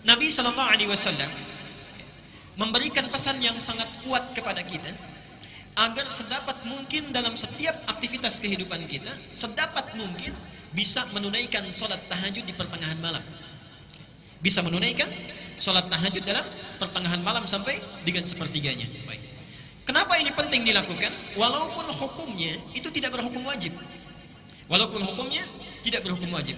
Nabi Shallallahu Alaihi Wasallam memberikan pesan yang sangat kuat kepada kita agar sedapat mungkin dalam setiap aktivitas kehidupan kita, sedapat mungkin bisa menunaikan sholat tahajud di pertengahan malam. Bisa menunaikan sholat tahajud dalam pertengahan malam sampai dengan sepertiganya. Baik. Kenapa ini penting dilakukan? Walaupun hukumnya itu tidak berhukum wajib. Walaupun hukumnya tidak berhukum wajib.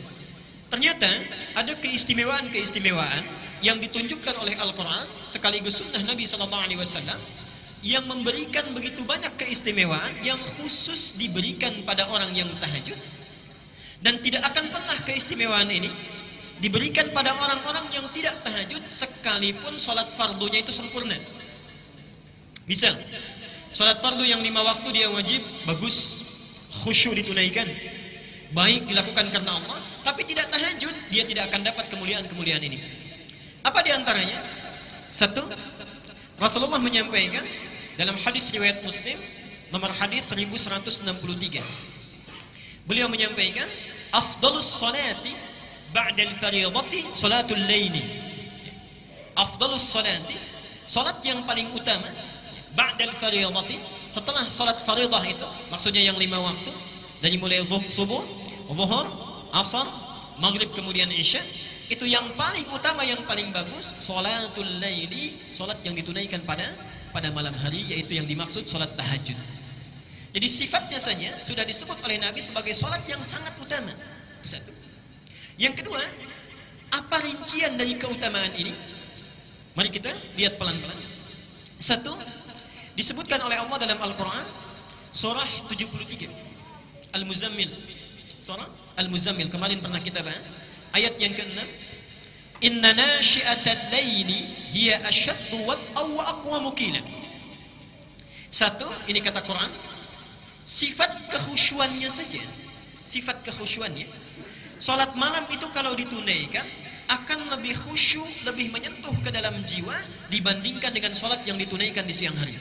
Ternyata ada keistimewaan-keistimewaan yang ditunjukkan oleh Al-Quran sekaligus sunnah Nabi SAW yang memberikan begitu banyak keistimewaan yang khusus diberikan pada orang yang tahajud, dan tidak akan pernah keistimewaan ini diberikan pada orang-orang yang tidak tahajud sekalipun sholat fardunya itu sempurna. Misal sholat fardu yang 5 waktu dia wajib, bagus, khusyuk ditunaikan, baik dilakukan karena Allah, tapi tidak tahajud, dia tidak akan dapat kemuliaan-kemuliaan ini. Apa diantaranya? Satu, Rasulullah menyampaikan dalam hadis riwayat Muslim nomor hadis 1163, beliau menyampaikan afdalus salati ba'dal fariidati salatul laili. Afdalus salati, salat yang paling utama ba'dal fariidati, setelah salat fariidah itu, maksudnya yang 5 waktu, dari mulai subuh, zuhur, asar, maghrib kemudian isya, itu yang paling utama, yang paling bagus salatul laili, salat yang ditunaikan pada malam hari, yaitu yang dimaksud salat tahajud. Jadi sifatnya saja sudah disebut oleh Nabi sebagai salat yang sangat utama. Satu. Yang kedua, apa rincian dari keutamaan ini? Mari kita lihat pelan-pelan. Satu, disebutkan oleh Allah dalam Al-Quran surah 73 Al-Muzammil. Surah Al-Muzammil kemarin pernah kita bahas, ayat yang ke-6, inna nasyi'atal laili hiya asyaddu wat'aw wa aqwamu qila. Satu, ini kata Quran, sifat kekhusyuannya saja, sifat kekhusyuannya, salat malam itu kalau ditunaikan akan lebih khusyuk, lebih menyentuh ke dalam jiwa dibandingkan dengan salat yang ditunaikan di siang hari.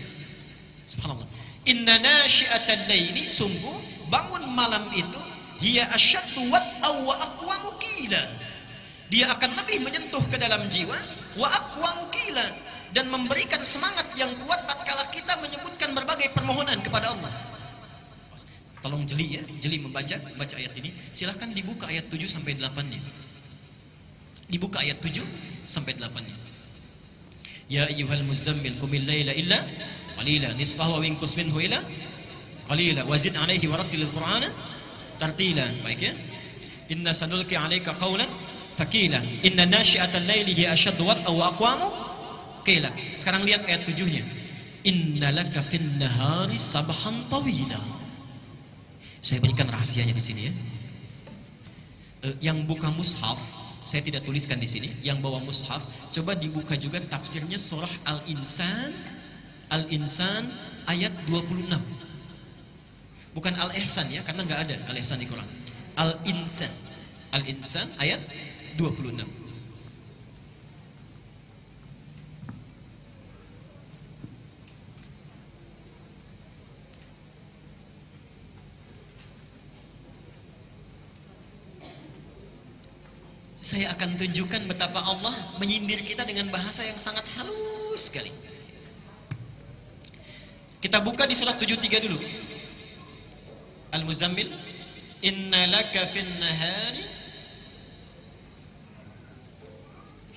Subhanallah. Inna nasyi'atal laili, sungguh bangun malam itu, hiya asyaddu wat'aw wa aqwamu qila, dia akan lebih menyentuh ke dalam jiwa, wa aqwamu qila, dan memberikan semangat yang kuat tatkala kita menyebutkan berbagai permohonan kepada Allah. Tolong jeli ya, jeli membaca ayat ini. Silahkan dibuka ayat 7 sampai 8-nya. Dibuka ayat 7 sampai 8-nya. Ya ayyuhal muzammil qumil laila illa qalila nisfahu aw inqus minhu ila qalila wazid 'alaihi warattilil qur'ana tartila. Baik ya. Inna sanulqi 'alaika qawlan thaqila inna nasyi'atal laili hiya asyaddu wat'aw wa aqwamu qila. Sekarang lihat ayat 7-nya. Innalaka fin nahari sabhan tawila. Saya berikan rahasianya di sini ya. Yang buka mushaf, saya tidak tuliskan di sini. Yang bawa mushaf, coba dibuka juga tafsirnya surah Al-Insan. Al-Insan ayat 26. Bukan Al-Ihsan ya, karena nggak ada Al-Ihsan di Quran. Al-Insan. Al-Insan ayat 26. Saya akan tunjukkan betapa Allah menyindir kita dengan bahasa yang sangat halus sekali. Kita buka di surat 73 dulu. Al-Muzammil, inna laka fin nahari.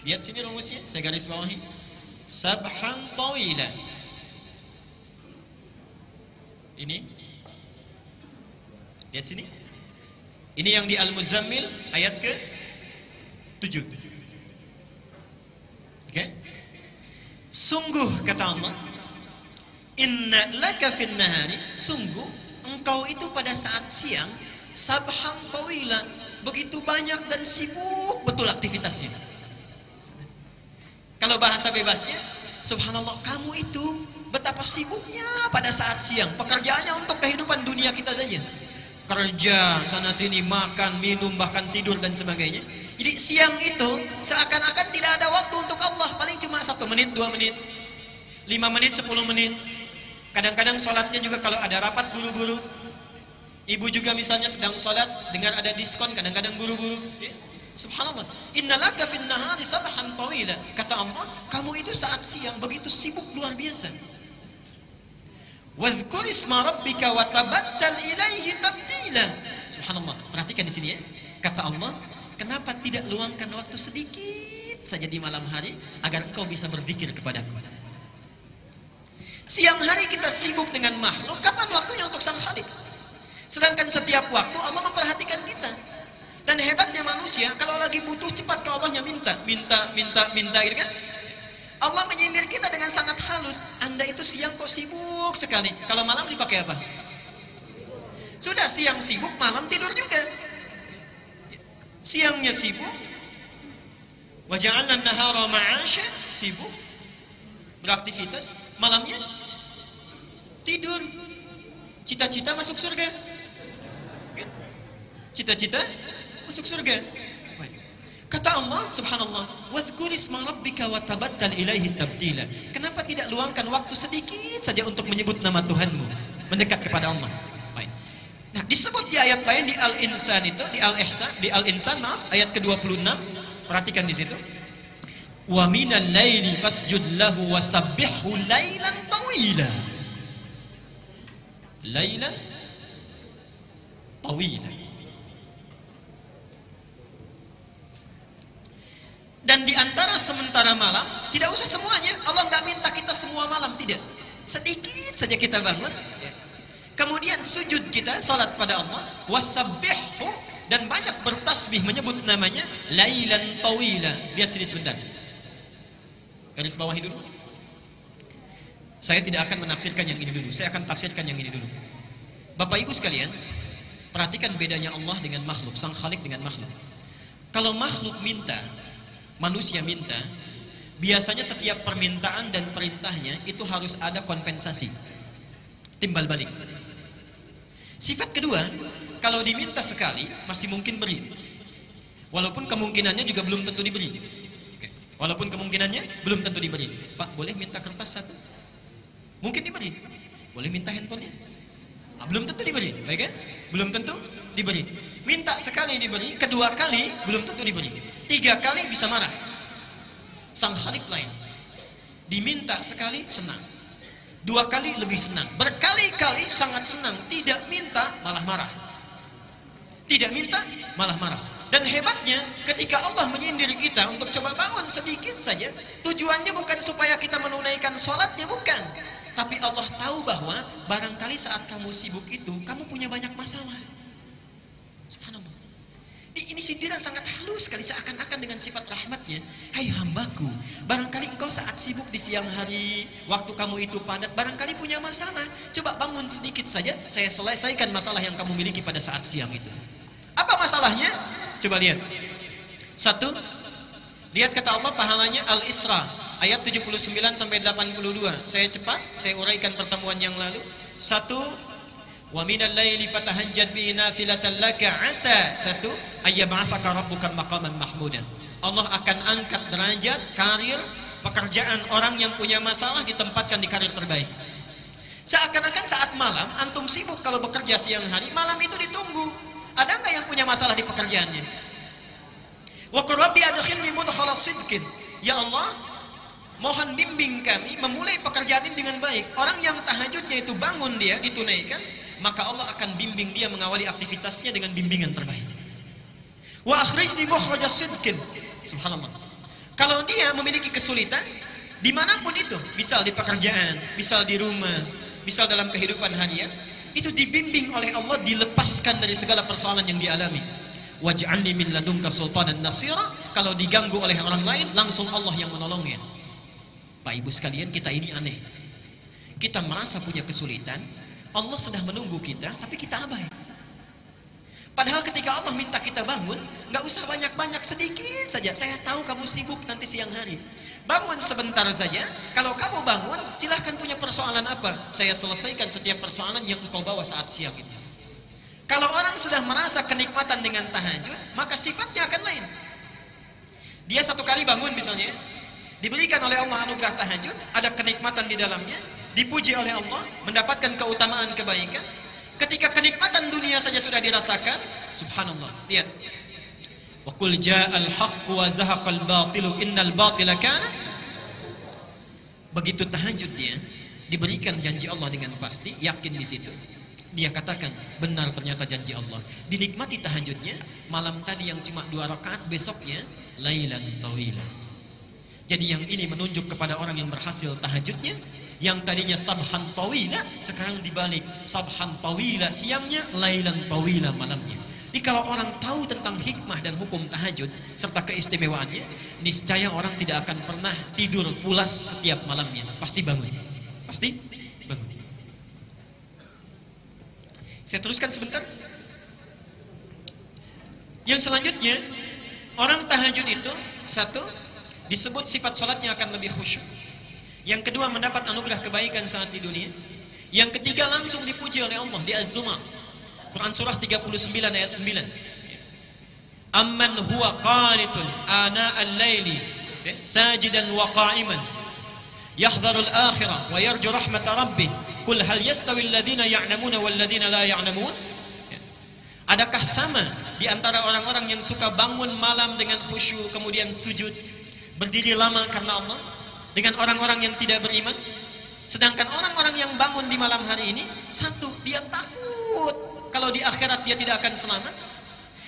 Lihat sini rumusnya, saya garis bawahi. Sabhan tawila. Ini. Lihat sini. Ini yang di Al-Muzammil ayat ke 7. Oke? Sungguh kata Allah, inna laka fin nahari, sungguh engkau itu pada saat siang, sabhan tawila, begitu banyak dan sibuk betul aktivitasnya. Kalau bahasa bebasnya, subhanallah, kamu itu betapa sibuknya pada saat siang, pekerjaannya untuk kehidupan dunia kita saja, kerja sana sini, makan, minum, bahkan tidur dan sebagainya. Jadi siang itu seakan-akan tidak ada waktu untuk Allah, paling cuma 1 menit, 2 menit, 5 menit, 10 menit. Kadang-kadang sholatnya juga kalau ada rapat buru-buru. Ibu juga misalnya sedang sholat, dengar ada diskon, kadang-kadang buru-buru. Subhanallah. Innalaka fin nahari sabhan tawila. Kata Allah, kamu itu saat siang begitu sibuk luar biasa. Wadhkur isma rabbika wa tabattal ilaihi tabtila. Subhanallah. Perhatikan di sini ya. Kata Allah, kenapa tidak luangkan waktu sedikit saja di malam hari agar engkau bisa berzikir kepadaku. Siang hari kita sibuk dengan makhluk, kapan waktunya untuk Sang Khalik? Sedangkan setiap waktu Allah memperhatikan kita. Dan hebatnya manusia, kalau lagi butuh cepat ke Allahnya minta gitu kan? Allah menyindir kita dengan sangat halus. Anda itu siang kok sibuk sekali. Kalau malam dipakai apa? Sudah siang sibuk, malam tidur juga. Siangnya sibuk, wa ja'alna an-nahara ma'asha, sibuk beraktivitas, malamnya tidur. Cita-cita masuk surga. Cita-cita masuk surga. Kata Allah, subhanallah, wadhkur isma rabbika wa tabattal ilaihi tabtila. Kenapa tidak luangkan waktu sedikit saja untuk menyebut nama Tuhanmu, mendekat kepada Allah? Baik. Nah, disebut di ayat lain di Al-Insan itu, di Al-Ihsan, di Al-Insan maaf, ayat ke-26. Perhatikan di situ. Wa minal laili fasjud lahu wasabbihhu lailan tawila. Lailan tawila. Dan di antara sementara malam, tidak usah semuanya. Allah nggak minta kita semua malam, tidak. Sedikit saja kita bangun. Kemudian sujud kita, salat pada Allah. Wasabbihhu, dan banyak bertasbih menyebut namanya. Lailan tawila. Lihat sini sebentar. Garis bawahi dulu. Saya tidak akan menafsirkan yang ini dulu. Saya akan tafsirkan yang ini dulu. Bapak Ibu sekalian, perhatikan bedanya Allah dengan makhluk, Sang Khalik dengan makhluk. Kalau makhluk minta, manusia minta, biasanya setiap permintaan dan perintahnya itu harus ada kompensasi, timbal balik. Sifat kedua, kalau diminta sekali masih mungkin beri, walaupun kemungkinannya juga belum tentu diberi. Walaupun kemungkinannya belum tentu diberi. Pak, boleh minta kertas satu? Mungkin diberi. Boleh minta handphonenya? Belum tentu diberi, baik ya? Belum tentu diberi. Minta sekali diberi, kedua kali belum tentu diberi, 3 kali bisa marah. Sang Khalik lain, diminta sekali senang, 2 kali lebih senang, berkali-kali sangat senang, tidak minta malah marah, tidak minta malah marah. Dan hebatnya ketika Allah menyindir kita untuk coba bangun sedikit saja, tujuannya bukan supaya kita menunaikan sholatnya, bukan, tapi Allah tahu bahwa barangkali saat kamu sibuk itu kamu punya banyak masalah. Subhanallah. Ini sindiran sangat halus sekali, seakan-akan dengan sifat rahmatnya. Hai hambaku, barangkali engkau saat sibuk di siang hari, waktu kamu itu padat, barangkali punya masalah. Coba bangun sedikit saja, saya selesaikan masalah yang kamu miliki pada saat siang itu. Apa masalahnya? Coba lihat. 1, lihat kata Allah pahalanya Al-Isra ayat 79 sampai 82. Saya cepat, saya uraikan pertemuan yang lalu. 1, wa minal laili fatahajjad bihi nafilatan laka asa 1 ayyab'atsaka rabbuka maqaman mahmuda. Allah akan angkat derajat, karir, pekerjaan orang yang punya masalah ditempatkan di karir terbaik. Seakan-akan saat malam antum sibuk kalau bekerja siang hari, malam itu ditunggu. Ada nggak yang punya masalah di pekerjaannya? Wa qur rabbi adkhilni mudkhala sidqin. Ya Allah, mohon bimbing kami memulai pekerjaan ini dengan baik. Orang yang tahajudnya itu bangun dia ditunaikan, maka Allah akan bimbing dia mengawali aktivitasnya dengan bimbingan terbaik. Wa akhrijni mukhrajas sidqin. Subhanallah. Kalau dia memiliki kesulitan dimanapun itu, misal di pekerjaan, misal di rumah, misal dalam kehidupan harian, itu dibimbing oleh Allah, dilepaskan dari segala persoalan yang dialami. Waj'alni min ladunka sultanan nasira. Kalau diganggu oleh orang lain, langsung Allah yang menolongnya. Pak Ibu sekalian, kita ini aneh. Kita merasa punya kesulitan, Allah sedang menunggu kita, tapi kita abai. Padahal ketika Allah minta kita bangun, nggak usah banyak-banyak, sedikit saja. Saya tahu kamu sibuk nanti siang hari. Bangun sebentar saja. Kalau kamu bangun, silahkan punya persoalan apa, saya selesaikan setiap persoalan yang engkau bawa saat siang itu. Kalau orang sudah merasa kenikmatan dengan tahajud, maka sifatnya akan lain. Dia 1 kali bangun misalnya, diberikan oleh Allah anugerah tahajud, ada kenikmatan di dalamnya, dipuji oleh Allah, mendapatkan keutamaan kebaikan. Ketika kenikmatan dunia saja sudah dirasakan, subhanallah. Lihat. Wa qul ja'al haqqu wa zahaqal batilu innal batila kana. Begitu tahajud dia diberikan janji Allah dengan pasti, yakin di situ. Dia katakan benar ternyata janji Allah. Dinikmati tahajudnya, malam tadi yang cuma 2 rakaat, besoknya lailan tawila. Jadi yang ini menunjuk kepada orang yang berhasil tahajudnya, yang tadinya sabhan tawila sekarang dibalik sabhan tawila siangnya, lailan tawila malamnya. Jadi kalau orang tahu tentang hikmah dan hukum tahajud serta keistimewaannya, niscaya orang tidak akan pernah tidur pulas setiap malamnya. Pasti bangun. Pasti bangun. Saya teruskan sebentar. Yang selanjutnya, orang tahajud itu satu, disebut sifat salatnya akan lebih khusyuk. Yang kedua, mendapat anugerah kebaikan saat di dunia. Yang ketiga, langsung dipuji oleh Allah di Az-Zumar. Quran surah 39 ayat 9. Amman huwa qanitun ana al-laili sajidan wa qa'iman yahdharul akhirah wa yarju rahmat rabbih qul hal yastawi alladhina ya'lamuna wal ladzina la ya'lamun. Adakah sama di antara orang-orang yang suka bangun malam dengan khusyuk kemudian sujud berdiri lama karena Allah dengan orang-orang yang tidak beriman? Sedangkan orang-orang yang bangun di malam hari ini, satu, dia takut kalau di akhirat dia tidak akan selamat.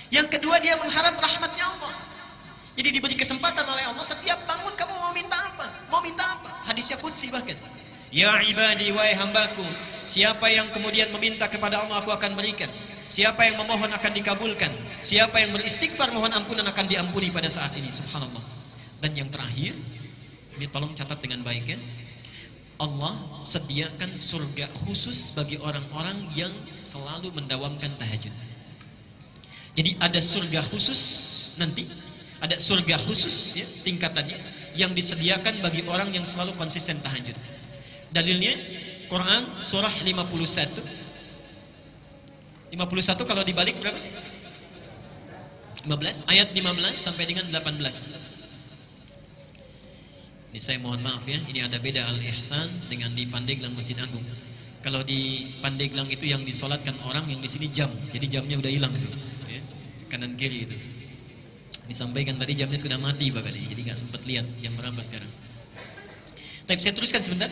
Yang kedua, dia mengharap rahmatnya Allah. Jadi diberi kesempatan oleh Allah, setiap bangun kamu mau minta apa? Mau minta apa? Hadisnya qudsi bahkan. Ya ibadi, wahai hambaku, siapa yang kemudian meminta kepada Allah, aku akan berikan. Siapa yang memohon akan dikabulkan. Siapa yang beristighfar mohon ampunan akan diampuni pada saat ini. Subhanallah. Dan yang terakhir, ini tolong catat dengan baik ya. Allah sediakan surga khusus bagi orang-orang yang selalu mendawamkan tahajud. Jadi ada surga khusus nanti, ada surga khusus ya, tingkatannya yang disediakan bagi orang yang selalu konsisten tahajud. Dalilnya Quran surah 51. 51 kalau dibalik berapa? 15, ayat 15 sampai dengan 18. Ini saya mohon maaf ya, ini ada beda Al-Ihsan dengan di Pandeglang Masjid Agung. Kalau di Pandeglang itu yang disolatkan orang, yang di sini jam. Jadi jamnya udah hilang itu, ya, kanan kiri itu. Disampaikan tadi jamnya sudah mati Bapak, jadi nggak sempat lihat jam berapa sekarang. Tapi saya teruskan sebentar.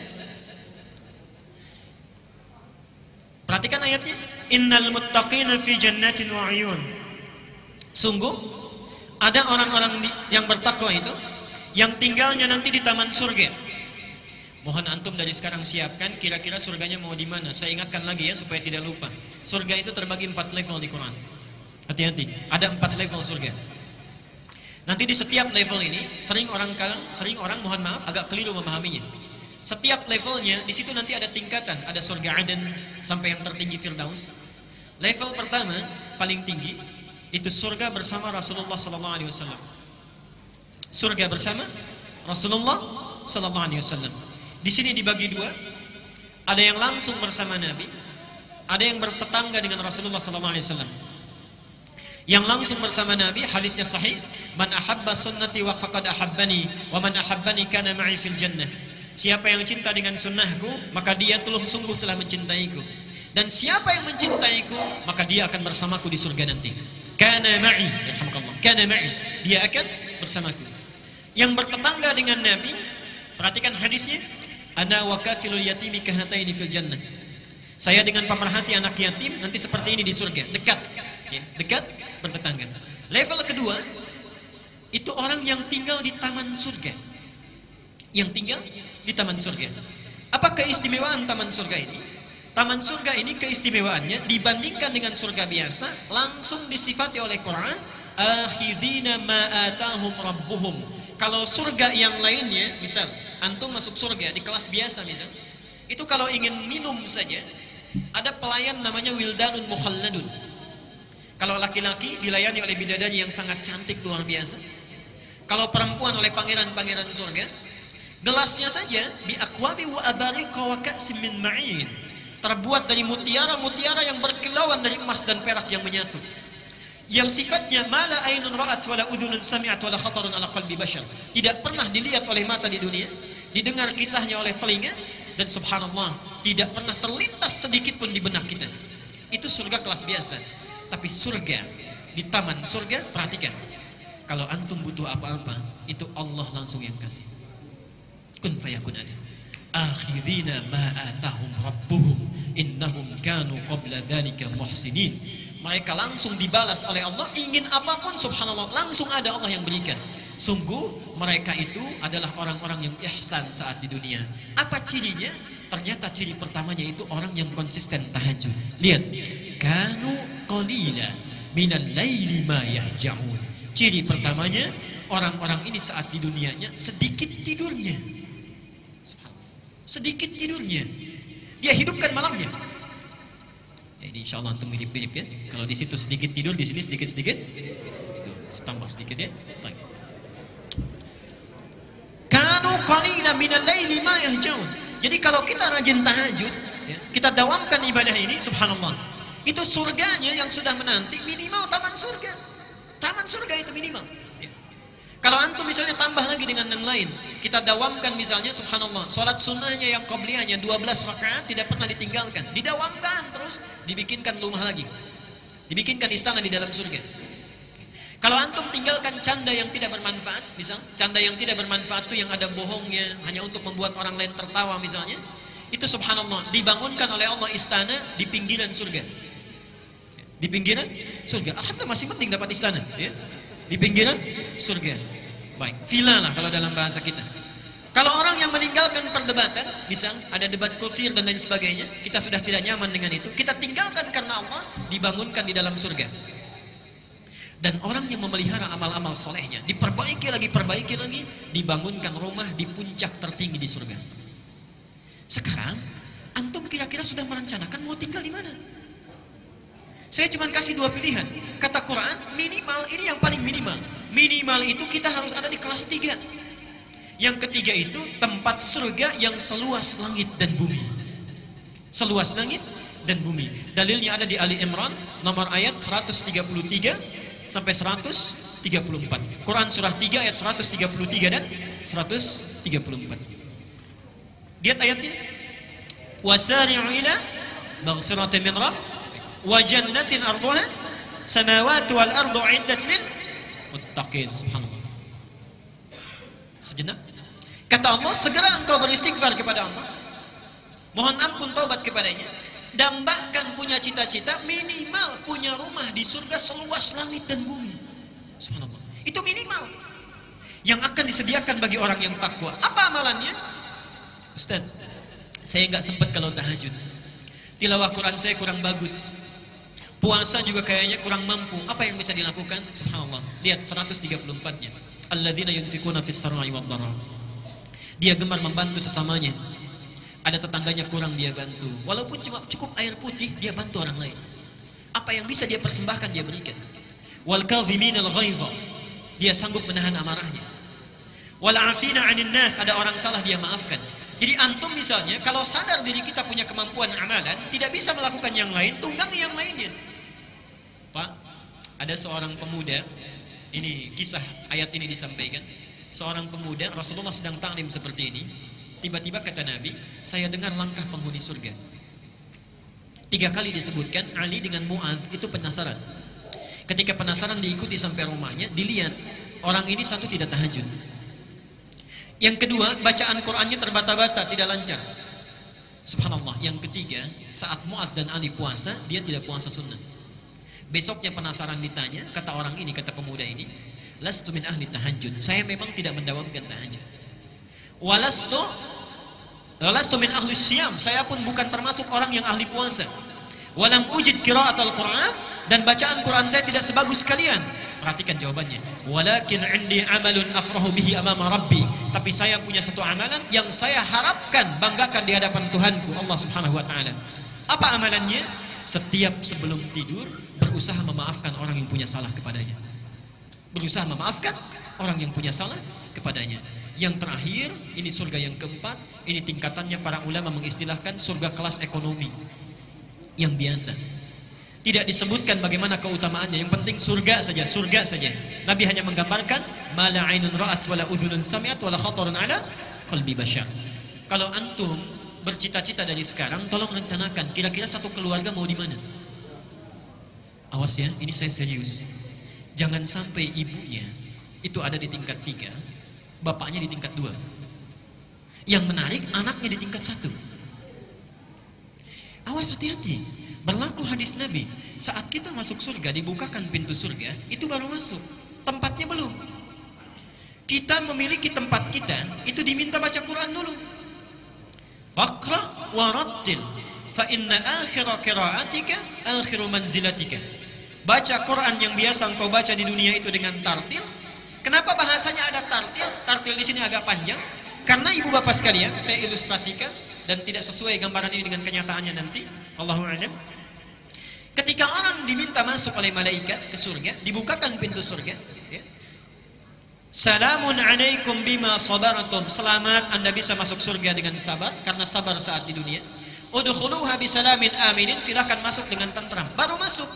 Perhatikan ayatnya. Innal muttaqina fi jannatin wa 'uyun. Sungguh ada orang-orang yang bertakwa itu yang tinggalnya nanti di taman surga. Mohon antum dari sekarang siapkan kira-kira surganya mau di mana. Saya ingatkan lagi ya supaya tidak lupa. Surga itu terbagi 4 level di Quran. Hati-hati, ada 4 level surga. Nanti di setiap level ini sering orang mohon maaf agak keliru memahaminya. Setiap levelnya di situ nanti ada tingkatan, ada surga Aden sampai yang tertinggi Firdaus. Level pertama paling tinggi itu surga bersama Rasulullah sallallahu alaihi wasallam. Surga bersama Rasulullah sallallahu alaihi wasallam. Di sini dibagi 2. Ada yang langsung bersama Nabi, ada yang bertetangga dengan Rasulullah sallallahu alaihi wasallam. Yang langsung bersama Nabi, hadisnya sahih, man ahabba sunnati wa faqad ahabbani wa man ahabbani kana ma'i fil jannah. Siapa yang cinta dengan sunnahku, maka dia sungguh telah mencintaiku. Dan siapa yang mencintaiku, maka dia akan bersamaku di surga nanti. Kana ma'i, yarhamukallah. Kana ma'i, dia akan bersamaku. Yang bertetangga dengan Nabi, perhatikan hadisnya, ana wa kafilul yatimi kahataini fil jannah. Saya dengan pemerhati anak yatim nanti seperti ini di surga, dekat. Okay. Dekat, bertetangga. Level kedua itu orang yang tinggal di taman surga. Yang tinggal di taman surga. Apa keistimewaan taman surga ini? Taman surga ini keistimewaannya dibandingkan dengan surga biasa langsung disifati oleh Quran, akhidina ma atahum rabbuhum. Kalau surga yang lainnya, misal antum masuk surga di kelas biasa misal, itu kalau ingin minum saja ada pelayan namanya wildanun mukhalladun. Kalau laki-laki dilayani oleh bidadari yang sangat cantik luar biasa. Kalau perempuan oleh pangeran-pangeran surga, gelasnya saja bi aqwabi wa abariqa wa ka'sim min ma'in, terbuat dari mutiara-mutiara yang berkilauan dari emas dan perak yang menyatu. Yang sifatnya mala ainun ra'at wala udhunun sami'at wala khatarun ala qalbi bashar. Tidak pernah dilihat oleh mata di dunia, didengar kisahnya oleh telinga, dan subhanallah tidak pernah terlintas sedikit pun di benak kita. Itu surga kelas biasa. Tapi surga di taman surga, perhatikan, Kalau antum butuh apa-apa, itu Allah langsung yang kasih. Kun fayakun ada. Akhirina ma atahum rabbuhum innahum kanu qabla dzalika muhsinin. Mereka langsung dibalas oleh Allah, ingin apapun subhanallah langsung ada Allah yang berikan. Sungguh mereka itu adalah orang-orang yang ihsan saat di dunia. Apa cirinya? Ternyata ciri pertamanya itu orang yang konsisten tahajud. Lihat, kanu qalila minal laili ma yahja'un. Ciri pertamanya, orang-orang ini saat di dunianya sedikit tidurnya. Sedikit tidurnya. Dia hidupkan malamnya. Ya, ini insya Allah antum mirip-mirip ya. Kalau di situ sedikit tidur, di sini sedikit-sedikit. Tambah sedikit ya. Baik. Kanu qalilan minal laili ma yahjaun. Jadi kalau kita rajin tahajud, ya, kita dawamkan ibadah ini, subhanallah. Itu surganya yang sudah menanti minimal taman surga. Taman surga itu minimal. Ya. Kalau antum misalnya tambah lagi dengan yang lain, kita dawamkan misalnya subhanallah, salat sunnahnya yang qabliyahnya 12 rakaat tidak pernah ditinggalkan, didawamkan terus, dibikinkan rumah lagi. Dibikinkan istana di dalam surga. Kalau antum tinggalkan canda yang tidak bermanfaat, misal canda yang tidak bermanfaat itu yang ada bohongnya, hanya untuk membuat orang lain tertawa misalnya, itu subhanallah dibangunkan oleh Allah istana di pinggiran surga. Di pinggiran surga. Alhamdulillah masih penting dapat istana, ya. Di pinggiran surga. Baik, villa lah kalau dalam bahasa kita. Kalau orang yang meninggalkan perdebatan, misal ada debat kusir dan lain sebagainya, kita sudah tidak nyaman dengan itu, kita tinggalkan karena Allah, dibangunkan di dalam surga. Dan orang yang memelihara amal-amal solehnya, diperbaiki lagi, dibangunkan rumah di puncak tertinggi di surga. Sekarang, antum kira-kira sudah merencanakan mau tinggal di mana? Saya cuma kasih dua pilihan. Kata Quran, minimal, ini yang paling minimal. Minimal itu kita harus ada di kelas 3. Yang ketiga itu tempat surga yang seluas langit dan bumi. Seluas langit dan bumi. Dalilnya ada di Ali Imran, nomor ayat 133 sampai 134. Quran surah 3 ayat 133 dan 134. Lihat ayatnya. Wasari'u ila maghfiratin min rabb wa jannatin arduha samawati wal ardu 'iddat lil muttaqin. Subhanallah. Sejenak. Kata Allah, segera engkau beristighfar kepada Allah. Mohon ampun taubat kepadanya. Dan bahkan punya cita-cita minimal punya rumah di surga seluas langit dan bumi. Subhanallah. Itu minimal yang akan disediakan bagi orang yang takwa. Apa amalannya? Ustaz, saya nggak sempat kalau tahajud. Tilawah Quran saya kurang bagus. Puasa juga kayaknya kurang mampu. Apa yang bisa dilakukan? Subhanallah. Lihat 134-nya. Alladzina yunfikuna fis sarra'i wad dharra. Dia gemar membantu sesamanya. Ada tetangganya kurang dia bantu. Walaupun cuma cukup air putih, dia bantu orang lain. Apa yang bisa dia persembahkan dia berikan. Wal kadhiminal ghaidha. Dia sanggup menahan amarahnya. Wal 'afina 'anil nas, ada orang salah dia maafkan. Jadi antum misalnya kalau sadar diri kita punya kemampuan amalan, tidak bisa melakukan yang lain, tunggangi yang lainnya. Pak, ada seorang pemuda, ini kisah ayat ini disampaikan. Seorang pemuda, Rasulullah sedang taklim seperti ini. Tiba-tiba kata Nabi, saya dengar langkah penghuni surga. 3 kali disebutkan, Ali dengan Mu'adz itu penasaran. Ketika penasaran diikuti sampai rumahnya, dilihat orang ini satu tidak tahajud. Yang kedua, bacaan Qur'annya terbata-bata, tidak lancar. Subhanallah. Yang ketiga, saat Mu'adz dan Ali puasa, dia tidak puasa sunnah. Besoknya penasaran ditanya, kata orang ini, kata pemuda ini, lastu min ahli tahajud. Saya memang tidak mendawamkan tahajud. Walastu min ahli siyam. Saya pun bukan termasuk orang yang ahli puasa. Walam ujid qiraatul Qur'an, dan bacaan Quran saya tidak sebagus kalian. Perhatikan jawabannya. Walakin 'indi 'amalun afrahu bihi amama rabbi. Tapi saya punya satu amalan yang saya harapkan banggakan di hadapan Tuhanku Allah Subhanahu wa taala. Apa amalannya? Setiap sebelum tidur berusaha memaafkan orang yang punya salah kepadanya. Berusaha memaafkan orang yang punya salah kepadanya. Yang terakhir, ini surga yang keempat, ini tingkatannya para ulama mengistilahkan surga kelas ekonomi yang biasa. Tidak disebutkan bagaimana keutamaannya, yang penting surga saja, surga saja. Nabi hanya menggambarkan mala ainun ra'at wala udhunun sami'at wala khatarun ala qalbi bashar. Kalau antum bercita-cita dari sekarang, tolong rencanakan kira-kira satu keluarga mau di mana. Awas ya, ini saya serius. Jangan sampai ibunya itu ada di tingkat 3, bapaknya di tingkat 2. Yang menarik, anaknya di tingkat 1. Awas, hati-hati. Berlaku hadis Nabi, saat kita masuk surga, dibukakan pintu surga, itu baru masuk, tempatnya belum. Kita memiliki tempat kita, itu diminta baca Quran dulu. Faqra warattil fa inna akhira qiraatika akhiru manzilatika. Baca Quran yang biasa engkau baca di dunia itu dengan tartil. Kenapa bahasanya ada tartil? Tartil di sini agak panjang karena ibu bapak sekalian, saya ilustrasikan dan tidak sesuai gambaran ini dengan kenyataannya nanti. Allahu a'lam. Ketika orang diminta masuk oleh malaikat ke surga, dibukakan pintu surga, ya. Salamun alaikum bima sabartum. Selamat, Anda bisa masuk surga dengan sabar karena sabar saat di dunia. Udkhuluha bisalamin aminin. Silahkan masuk dengan tentram. Baru masuk.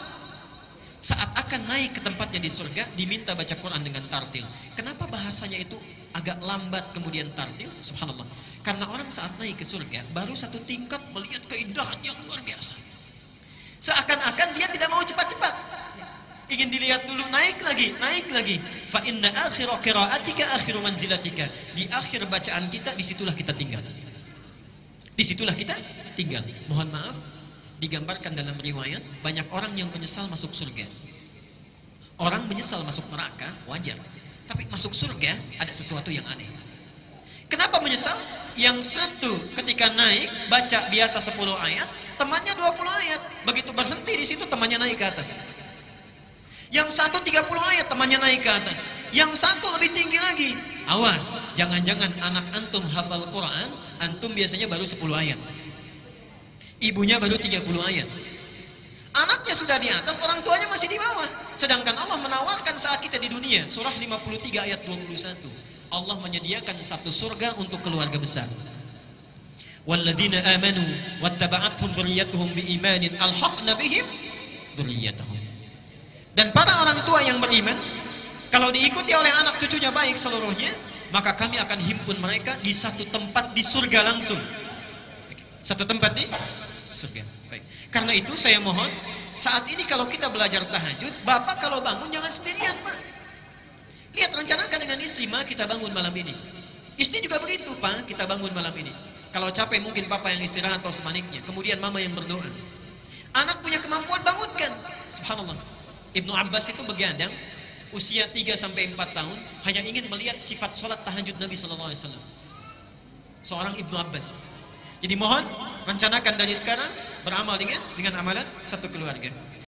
Saat akan naik ke tempatnya di surga, diminta baca Quran dengan tartil. Kenapa bahasanya itu agak lambat kemudian tartil? Subhanallah. Karena orang saat naik ke surga baru satu tingkat melihat keindahan yang luar biasa. Seakan-akan dia tidak mau cepat-cepat. Ingin dilihat dulu, naik lagi, naik lagi. Fa inna akhira qiraatika akhiru manzilatika. Di akhir bacaan kita, disitulah kita tinggal. Disitulah kita tinggal. Mohon maaf, digambarkan dalam riwayat, banyak orang yang menyesal masuk surga. Orang menyesal masuk neraka, wajar. Tapi masuk surga, ada sesuatu yang aneh. Kenapa menyesal? Yang satu ketika naik, baca biasa 10 ayat, temannya 20 ayat. Begitu berhenti di situ, temannya naik ke atas. Yang satu 30 ayat, temannya naik ke atas. Yang satu lebih tinggi lagi. Awas, jangan-jangan anak antum hafal Quran, antum biasanya baru 10 ayat. Ibunya baru 30 ayat. Anaknya sudah di atas, orang tuanya masih di bawah. Sedangkan Allah menawarkan saat kita di dunia. Surah 53 ayat 21. Allah menyediakan satu surga untuk keluarga besar. Walladzina amanu wattaba'athum dzurriyyatuhum biimanin alhaqna bihim dzurriyyatahum. Dan para orang tua yang beriman, kalau diikuti oleh anak cucunya baik seluruhnya, maka kami akan himpun mereka di satu tempat di surga langsung. Satu tempat di surga. Baik. Karena itu saya mohon, saat ini kalau kita belajar tahajud, bapak kalau bangun jangan sendirian, Pak. Lihat, rencanakan dengan istri, Ma, kita bangun malam ini. Istri juga begitu, Pak, kita bangun malam ini. Kalau capek mungkin papa yang istirahat atau sebaliknya. Kemudian mama yang berdoa. Anak punya kemampuan, bangunkan. Subhanallah. Ibnu Abbas itu begadang, usia 3-4 tahun, hanya ingin melihat sifat sholat tahajud Nabi SAW. Seorang Ibnu Abbas. Jadi mohon, rencanakan dari sekarang, beramal dengan amalan satu keluarga.